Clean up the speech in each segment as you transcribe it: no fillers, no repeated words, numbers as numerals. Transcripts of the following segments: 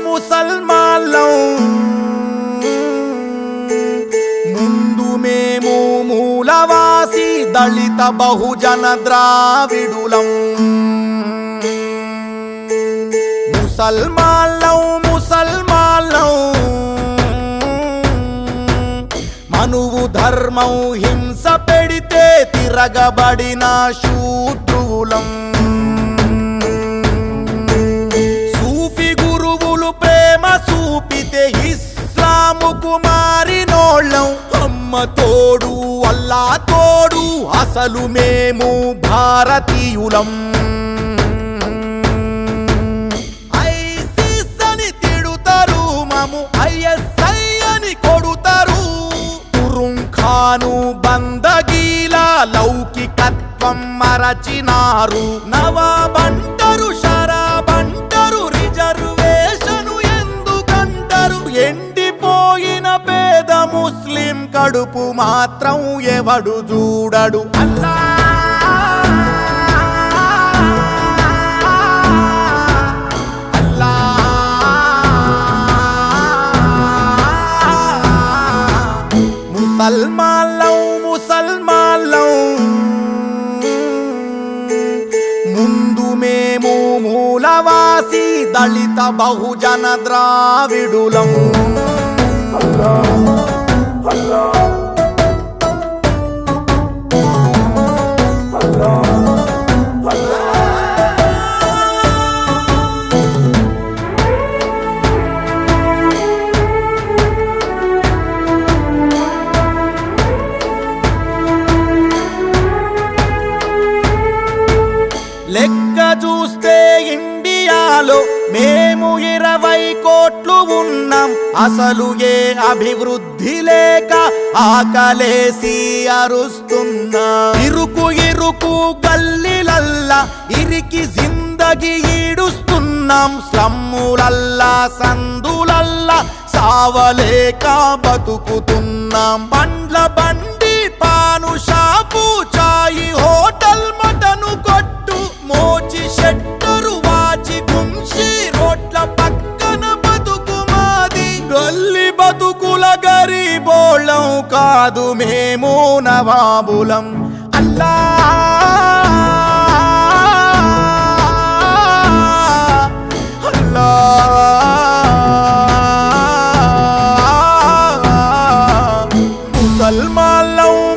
ముసల్మాన్లం ముందు మేము మూలవాసి దళిత బహుజన ద్రావిడులం. ముసల్మాన్లం మనువు ధర్మం హింస పెడితే తిరగబడిన శూద్రులం. సూఫీ గురువులు ప్రేమ చూపితే ఇస్లాముకు మారినోళ్ళం. అమ్మ తోడు అల్లా తోడు అసలు మేము భారతీయులం. ఐసిస్ అని తిడుతారు, మము ఐఎస్ఐ అని కొడుతారు. తురుంఖాను బందగీల లౌకికత్వం మరచినారు. నవాబంటరు షరాబంటరు రిజర్వేషను ఎందుకంటారు. ఎండిపోయిన పేద ముస్లిం కడుపు మాత్రం ఎవడు చూడడు. అల్లా ముసల్మాన్లం ముందు మేము మూలవాసి దళిత బహుజన ద్రావిడులం. లెక్క చూస్తే ఇండియాలో మేము 20 కోట్లు ఉన్నాం. అసలు ఏ అభివృద్ధి లేక ఆకలేసి అరుస్తున్నాం. ఇరుకు గల్లీలల్లా ఇరికి జిందగీ ఈడుస్తున్నాం. స్లమ్ములల్లా సందులల్లా సావలేక బతుకుతున్నాం. పండ్ల బండి పాను షాపు చాయి హోటల్ మటను కొట్టు మోచి షెట్టరు వాచి గుంషి రోడ్ల పక్కన బతుకు మాది. గల్లి బతుకుల గరీబోళ్ళం కాదు మేము నవాబులం. అల్లా అల్లా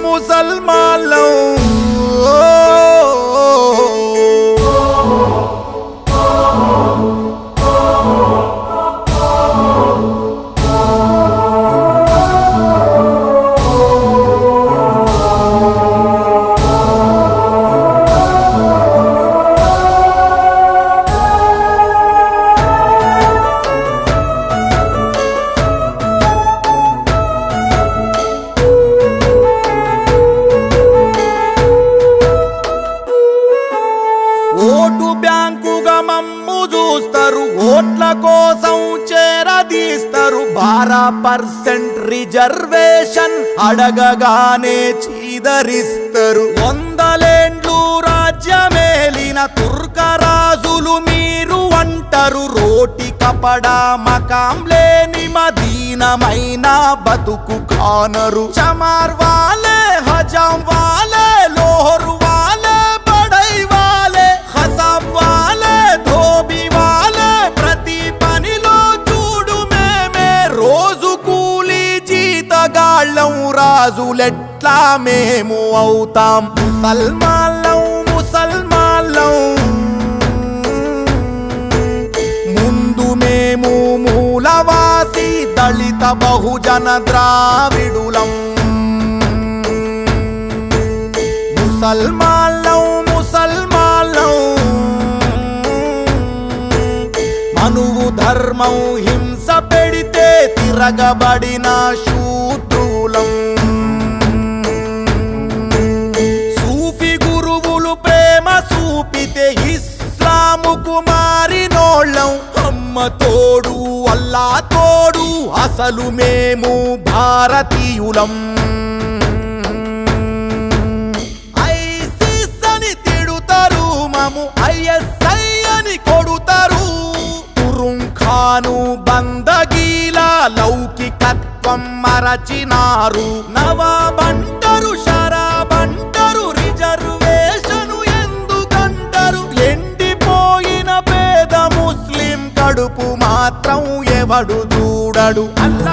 ముసల్మాన్లం ఓటు బ్యాంకుగా మమ్ము చూస్తారు. ఓట్ల కోసం చేరదీస్తారు. 12% రిజర్వేషన్ అడగగానే చీదరిస్తారు. 100 ఏండ్లు రాజ్యమేలిన తుర్కరాజులు మీరు అంటారు. రోటి కపడా మకాం లేని మదీనమైన బతుకు కానరు. చమార్ వాలే హజాం వాలే లోహర్ వాలే బడై వాలే ఖసాబ్ వాలే ధోబి వాలే ప్రతి పనిలో చూడు మేమే. రోజు కూలి జీతగాళ్ళం రాజులెట్లా మేము అవుతాం. ముసల్మాన్లం ముందు మేము మూలవాసి దళిత బహుజన ద్రావిడులం. ముసల్మాన్లం మనువు ధర్మం హింస పెడితే తిరగబడిన శూద్రులం. సూఫీ గురువులు ప్రేమ చూపితే ఇస్లాముకు మారినోళ్ళం. అమ్మ తోడు అల్లా తోడు అసలు మేము భారతీయులం. ఐసిస్ అని తిడుతారు, మము ఐఎస్ఐ అని కొడుతారు. తురుంఖాను బందగీల లౌకికత్వం మరచినారు. నవాబంటరు షరాబంటరు రిజర్వేషను ఎందుకంటారు. ఎండిపోయిన పేద ముస్లిం కడుపు మాత్రం ఎవడు చూడడు. అల్లా